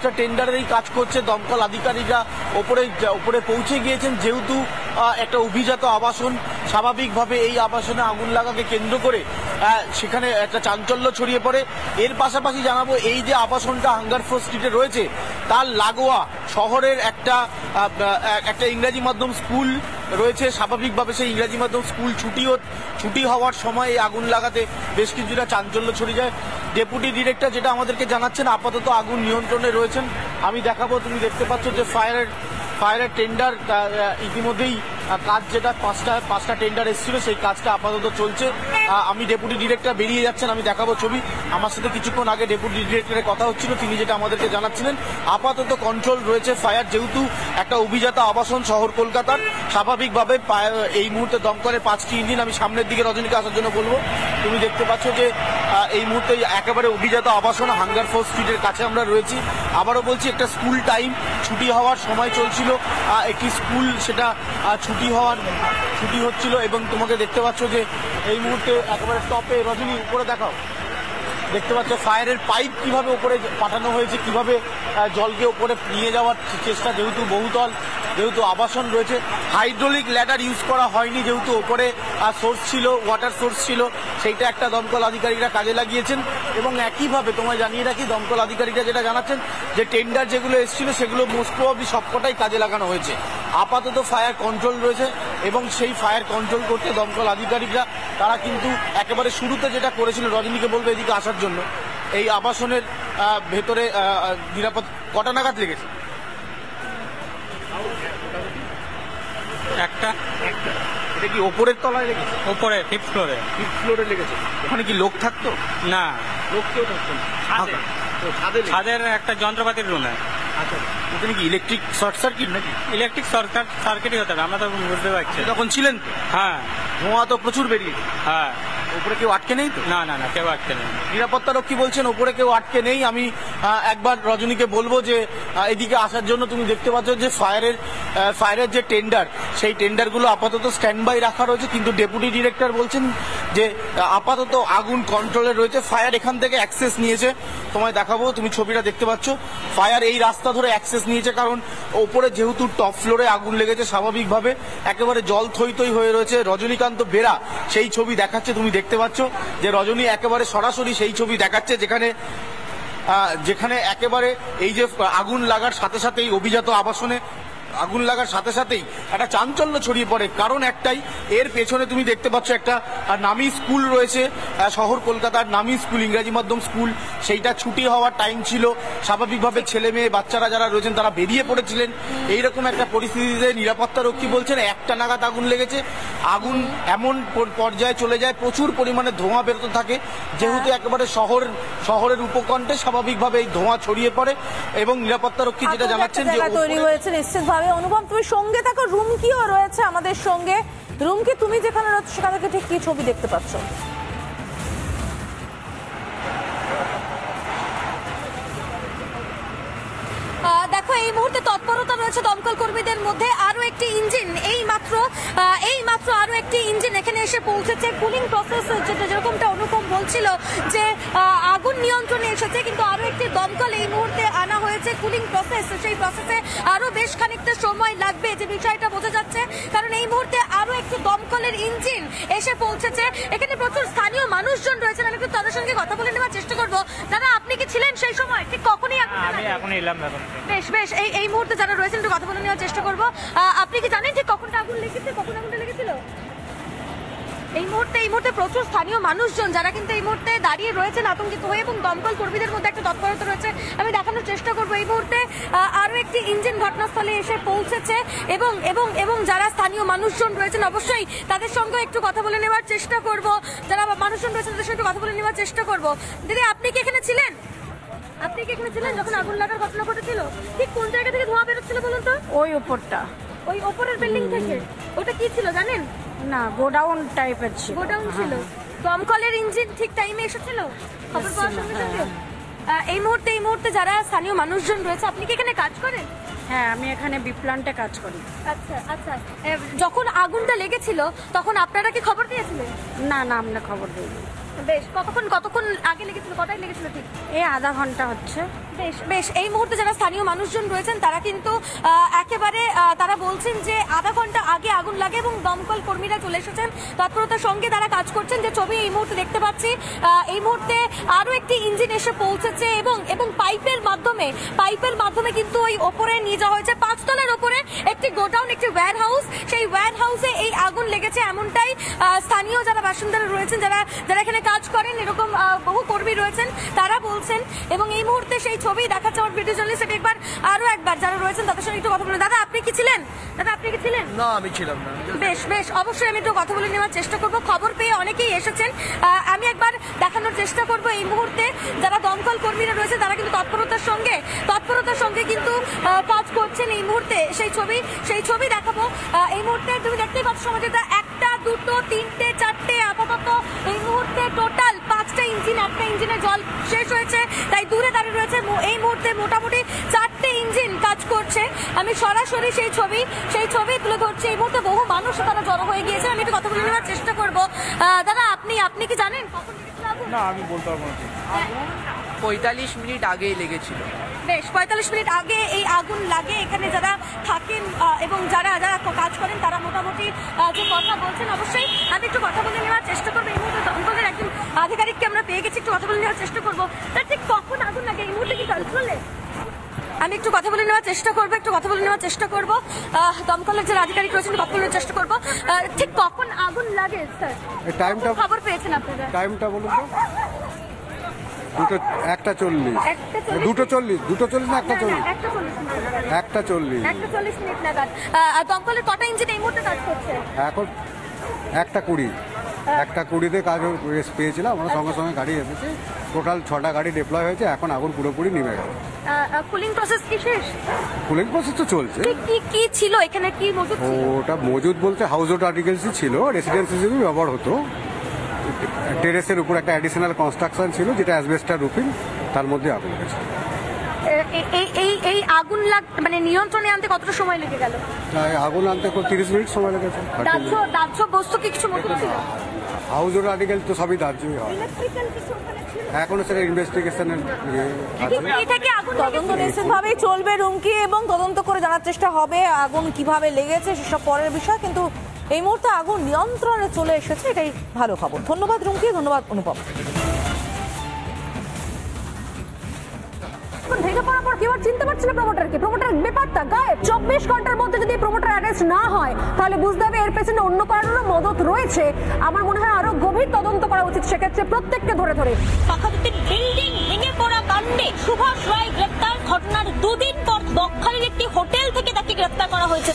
কাজটা টেন্ডারেরই কাজ করছে। দমকল আধিকারিকরা ওপরে পৌঁছে গিয়েছেন। যেহেতু একটা অভিজাত আবাসন, স্বাভাবিকভাবে এই আবাসনে আগুন লাগাকে কেন্দ্র করে সেখানে একটা চাঞ্চল্য ছড়িয়ে পড়ে। এর পাশাপাশি জানাবো, এই যে আবাসনটা হাঙ্গারফোর স্ট্রিটে রয়েছে তার লাগোয়া শহরের একটা ইংরাজি মাধ্যম স্কুল রয়েছে। স্বাভাবিকভাবে সেই ইংরাজি মাধ্যম স্কুল ছুটি হওয়ার সময় এই আগুন লাগাতে বেশ কিছুটা চাঞ্চল্য ছড়িয়ে যায়। ডেপুটি ডিরেক্টর যেটা আমাদেরকে জানাচ্ছেন, আপাতত আগুন নিয়ন্ত্রণে রয়েছেন। আমি দেখাবো, তুমি দেখতে পাচ্ছ যে ফায়ারের টেন্ডার ইতিমধ্যেই কাজ, যেটা পাঁচটা টেন্ডার এসেছিল সেই কাজটা আপাতত চলছে। আমি ডেপুটি ডিরেক্টর বেরিয়ে যাচ্ছেন, আমি দেখাবো ছবি। আমার সাথে কিছুক্ষণ আগে ডেপুটি ডিরেক্টরের কথা হচ্ছিল, তিনি যেটা আমাদেরকে জানাচ্ছিলেন আপাতত কন্ট্রোল রয়েছে ফায়ার। যেহেতু একটা অভিজাত আবাসন শহর কলকাতার, স্বাভাবিকভাবে এই মুহূর্তে দমকলের 5টি ইঞ্জিন, আমি সামনের দিকে রজনীকে আসার জন্য বলবো। তুমি দেখতে পাচ্ছ যে এই মুহূর্তে একেবারে অভিজাত আবাসন হাঙ্গারফোর স্ট্রিটের কাছে আমরা রয়েছি। আবারও বলছি, একটা স্কুল টাইম ছুটি হওয়ার সময় চলছিল, একটি স্কুল সেটা ছুটি হচ্ছিল এবং তোমাকে দেখতে পাচ্ছ যে এই মুহূর্তে একেবারে টপে, রজনী উপরে দেখাও, দেখতে পাচ্ছ ফায়ারের পাইপ কিভাবে উপরে পাঠানো হয়েছে, কিভাবে জলকে উপরে নিয়ে যাওয়ার চেষ্টা। যেহেতু আবাসন রয়েছে, হাইড্রোলিক ল্যাডার ইউজ করা হয়নি, যেহেতু ওপরে ওয়াটার সোর্স ছিল, সেইটা একটা দমকল আধিকারিকরা কাজে লাগিয়েছেন। এবং একইভাবে তোমায় জানিয়ে রাখি, দমকল আধিকারিকরা যেটা জানাচ্ছেন যে টেন্ডার যেগুলো এসেছিল সেগুলো মোস্ট প্রবাবলি সবকটাই কাজে লাগানো হয়েছে। আপাতত ফায়ার কন্ট্রোল রয়েছে এবং সেই ফায়ার কন্ট্রোল করতে দমকল আধিকারিকরা তারা কিন্তু একেবারে শুরুতে যেটা করেছিল, রজনীকে বলবো এদিকে আসার জন্য, এই আবাসনের ভেতরে নিরাপদ কটা নাগাদ লেগেছে? একটা। এটা কি ওপরের তলায় লেগেছে? ওপরে ফিফথ ফ্লোরে লেগেছে। ওখানে কি লোক থাকতো? না, লোক কেউ থাকতো না। ছাদের একটা যন্ত্রপাতির রুমে। আচ্ছা, ওখানে কি ইলেকট্রিক শর্ট সার্কিট নাকি? ইলেকট্রিক সার্কিটই হতে হবে, আমরা তো বুঝতে পারছি। তখন ছিলেন? হ্যাঁ। ধোঁয়া তো প্রচুর বেরিয়ে। হ্যাঁ। উপরে কেউ আটকে নেই তো? না, কেউ আটকে নেই। নিরাপত্তা রক্ষী বলছেন ওপরে কেউ আটকে নেই। আমি একবার রজনীকে বলবো যে এদিকে আসার জন্য। তুমি দেখতে পাচ্ছ যে ফায়ারের যে টেন্ডার, সেই টেন্ডারগুলো আপাতত স্ট্যান্ড বাই রাখা রয়েছে, কিন্তু ডেপুটি ডিরেক্টর বলছেন যে আপাতত আগুন কন্ট্রোলে রয়েছে। ফায়ার এখান থেকে অ্যাক্সেস নিয়েছে, তোমায় দেখাবো, তুমি ছবিটা দেখতে পাচ্ছ। ফায়ার এই রাস্তা ধরে অ্যাক্সেস নিয়েছে, কারণ ওপরে যেহেতু টপ ফ্লোরে আগুন লেগেছে, স্বাভাবিকভাবে একেবারে জল থই হয়ে রয়েছে। রজনীকান্ত বেরা সেই ছবি দেখাচ্ছে, তুমি দেখতে পাচ্ছ যে রজনী একেবারে সরাসরি সেই ছবি দেখাচ্ছে, যেখানে একেবারে এই যে আগুন লাগার সাথে সাথে এই অভিজাত আবাসনে আগুন লাগার সাথে সাথেই একটা চাঞ্চল্য ছড়িয়ে পড়ে। কারণ একটাই, এর পেছনে তুমি দেখতে পাচ্ছ একটা নামী স্কুল রয়েছে, শহর কলকাতার নামী স্কুল, ইংরাজি মাধ্যম স্কুল। সেইটা ছুটি হওয়ার টাইম ছিল, স্বাভাবিকভাবে ছেলে মেয়ে বাচ্চারা যারা রয়েছেন তারা বেরিয়ে পড়েছিলেন। এইরকম একটা পরিস্থিতিতে নিরাপত্তা রক্ষী বলছেন 1টা নাগাদ আগুন লেগেছে। আগুন এমন পর্যায়ে চলে যায়, প্রচুর পরিমাণে ধোঁয়া বেরোতে থাকে। যেহেতু একেবারে শহরের উপকণ্ঠে, স্বাভাবিকভাবে এই ধোঁয়া ছড়িয়ে পড়ে এবং নিরাপত্তা রক্ষী যেটা জানাচ্ছেন যে তৈরি হয়েছে নিশ্চিতভাবে। অনুপম, তুমি সঙ্গে থাকো, রুমকিও রয়েছে আমাদের সঙ্গে। রুমকি, তুমি যেখানে রয়েছে সেখান থেকে ঠিক কি ছবি দেখতে পাচ্ছ? দেখো, এই মুহূর্তে তৎপরতা রয়েছে দমকল কর্মীদের মধ্যে। আরো একটি ইঞ্জিন এই মাত্র আরো একটি ইঞ্জিন এখানে এসে পৌঁছেছে। কুলিং প্রসেস যেরকমটা অনুপম বলছিল যে আগুন নিয়ন্ত্রণে এসেছে, কিন্তু আরো একটি দমকল এই মুহূর্তে আনা হয়েছে। কুলিং প্রসেস, সেই প্রসেসে আরো বেশ খানিকটা সময় লাগবে, যে বিষয়টা বোঝা যাচ্ছে, কারণ এই মুহূর্তে আরো একটি দমকলের ইঞ্জিন এসে পৌঁছেছে। এখানে প্রচুর স্থানীয় মানুষজন রয়েছেন, আমি একটু তাদের সঙ্গে কথা বলে নেওয়ার চেষ্টা করবো। দাদা, আপনি কি ছিলেন সেই সময়? ঠিক কখনই? আমি এখন এলাম। বেশ, এই মুহূর্তে যারা রয়েছেন একটু কথা বলে নেওয়ার চেষ্টা করবো। আপনি কি জানেন ঠিক কখন আগুন লেগেছে, কখন আগুনটা লেগেছিল? এই মুহূর্তে প্রচুর স্থানীয় মানুষজন যারা কিন্তু এই মুহূর্তে দাঁড়িয়ে রয়েছেন আতঙ্কিত হয়ে, এবং দমকল কর্মীদের মধ্যে একটা তৎপরতা রয়েছে। আমি দেখানোর চেষ্টা করবো, এই মুহূর্তে আরো একটি ইঞ্জিন ঘটনাস্থলে এসে পৌঁছেছে এবং যারা স্থানীয় মানুষজন রয়েছেন অবশ্যই তাদের সঙ্গে একটু কথা বলে নেওয়ার চেষ্টা করব। যারা মানুষজন রয়েছেন তাদের সঙ্গে একটু কথা বলে নেওয়ার চেষ্টা করব। দিদি, আপনি কি এখানে ছিলেন? যখন আগুন লাগার ঘটনা ঘটেছিল? ঠিক কোন জায়গা থেকে ধোঁয়া বেরোচ্ছিল বলুন তো? ওই ওপরটা, ওই ওপরের বিল্ডিং থেকে। ওটা কি ছিল জানেন? না, গোডাউন টাইপের ছিল। গোডাউন ছিল। দমকলের ইঞ্জিন ঠিক টাইমে এসেছিল খবর পাওয়ার সঙ্গে সঙ্গে? এই মুহূর্তে যারা স্থানীয় মানুষজন রয়েছে, আপনি কি এখানে কাজ করেন? হ্যাঁ, আমি এখানে বি প্ল্যান্টে কাজ করি। আচ্ছা। যখন আগুনটা লেগেছিল তখন আপনারা কি খবর দিয়েছিলেন? না, আমরা খবর দিইনি। বেশ, কতক্ষণ আগে লেগেছিল? কটায় লেগেছিল ঠিক? এই আধা ঘন্টা হচ্ছে। বেশ বেশ এই মুহূর্তে যারা স্থানীয় মানুষজন রয়েছেন তারা কিন্তু একেবারে তারা বলছেন যে আধা ঘন্টা আগে আগুন লাগে এবং দমকল কর্মীরা চলে এসেছেন, তৎপরতার সঙ্গে তারা কাজ করছেন। যে ছবি এই মুহূর্তে দেখতে পাচ্ছি, এই মুহূর্তে আরো একটি ইঞ্জিন এসে পৌঁছেছে এবং পাইপের মাধ্যমে কিন্তু ওই ওপরে নিয়ে যাওয়া হয়েছে। 5 তলার ওপরে একটি গোডাউন, একটি ওয়্যার হাউস, সেই ওয়্যার হাউসে এই আগুন লেগেছে এমনটাই স্থানীয় যারা বাসিন্দারা রয়েছেন, যারা এখানে কাজ করেন, এরকম বহু কর্মী রয়েছেন তারা বলছেন। এবং এই মুহূর্তে সেই ছবি দেখাচ্ছে আমার ভিডিও জার্নালিস্ট। আরো একবার যারা রয়েছেন তাদের সঙ্গে একটু কথা বলে। দাদা আপনি কি ছিলেন? না, আমি ছিলাম না। বেশ অবশ্যই আমি একটু কথা বলে নেওয়ার চেষ্টা করব। খবর পেয়ে অনেকেই এসেছেন, আমি একবার দেখানোর চেষ্টা করব। এই মুহূর্তে যারা দমকল কর্মীরা রয়েছে তারা কিন্তু তৎপরতার সঙ্গে কিন্তু কাজ করছেন। এই মুহূর্তে সেই ছবি দেখাবো। এই মুহূর্তে তুমি দেখতেই পাচ্ছ সমাজেতা 1, 2, 3, 4 আপাতত এই মুহূর্তে টোটাল 5টা ইঞ্জিন, একটা ইঞ্জিনের জল শেষ হয়েছে তাই দূরে দাঁড়িয়ে রয়েছে। এই মুহূর্তে মোটামুটি 4টে ইঞ্জিন কাজ করছে। আমি সরাসরি সেই ছবি তুলে ধরছি। এই মুহূর্তে বহু মানুষ তারা জড়ো হয়ে গিয়েছে। আমি একটু কথা বলে নেওয়ার চেষ্টা করব। দাদা আপনি কি জানেন কখন লেগেছিল আগুন? না, আমি বলতে পারবো না। 45 মিনিট আগেই লেগেছিল। বেশ 45 মিনিট আগে এই আগুন লাগে। এখানে যারা থাকেন এবং যারা কাজ করেন তারা মোটামুটি যে কথা বলছেন, অবশ্যই আমি একটু কথা বলে নেওয়ার চেষ্টা করবো। এই মুহূর্তে দমকলের একজন আধিকারিককে আমরা পেয়ে গেছি, একটু কথা বলে নেওয়ার চেষ্টা করবো। তার ঠিক কখন আগুন লাগে এই মুহূর্তে কি কন্ট্রোলে? আমি একটু কথা বলে নেওয়ার চেষ্টা করবো। দমকলের যে আধিকারিক রয়েছেন কথা বলে চেষ্টা করবো। ঠিক কখন আগুন লাগে স্যার? টাইমটা খবর পেয়েছেন আপনারা? টাইমটা বলুন তো। 1:40 2:40 না 1:40? 1:40 মিনিট নাগাদ। দমকলের কটা ইঞ্জিন এই মুহূর্তে কাজ করছে? এখন 1:20 কাজ রেস্ট পেয়েছিলাম আমরা, সঙ্গে সঙ্গে গাড়ি এসেছে। টোটাল 6টা গাড়ি ডিপ্লয় হয়েছে। এখন আগুন পুরোপুরি নিভে গেল। কুলিং প্রসেস কি শেষ? কুলিং প্রসেস তো চলছে। কি ছিল এখানে, কি মজুদ ছিল? ওটা মজুদ বলতে হাউস হোল্ড আর্টিকেলসই ছিল, রেসিডেন্স হিসেবে ব্যবহার হতো। টেরেসের উপর একটা অ্যাডিশনাল কনস্ট্রাকশন ছিল যেটা অ্যাসবেস্টার রুফিং, তার মধ্যে আগুন গেছে। এই আগুন মানে নিয়ন্ত্রণে আনতে কতটা সময় লেগে গেল? আগুন আনতে 30 মিনিট সময় লেগেছে। দাহ্য বস্তু কি কিছু মজুদ ছিল? হাউস হোল্ড আর্টিকেল তো সবই দাহ্যই হয়। ইলেকট্রিক্যাল কিছু ওখানে ছিল? এখনো সেটা ইনভেস্টিগেশনের আছে। এটাকে আগুন তদন্ত নিশ্চিতভাবেই চলবে রুমকি, এবং তদন্ত করে জানার চেষ্টা হবে আগুন কিভাবে লেগেছে সেসব পরের বিষয়। কিন্তু এই মুহূর্তে আগুন নিয়ন্ত্রণে চলে এসেছে, এটাই ভালো খবর। ধন্যবাদ রুমকি, ধন্যবাদ অনুপম। ভেঙে পড়ার পর কেউ আর চিনতে পারছিল প্রমোটারকে। প্রমোটার ব্যাপারটা গায়েব। 24 ঘন্টার মধ্যে যদি প্রমোটার অ্যারেস্ট না হয় তাহলে বুঝতে হবে এর পেছনে অন্য কারণেরও মদত রয়েছে। আমার মনে হয় আরো গভীর তদন্ত করা উচিত সেক্ষেত্রে, প্রত্যেককে ধরে পাখাতুতির বিল্ডিং ভেঙে পড়া কাণ্ডে সুভাষ রায় গ্রেপ্তার। ঘটনার 2 দিন পর বকখালির একটি হোটেল থেকে তাকে গ্রেপ্তার করা হয়েছে।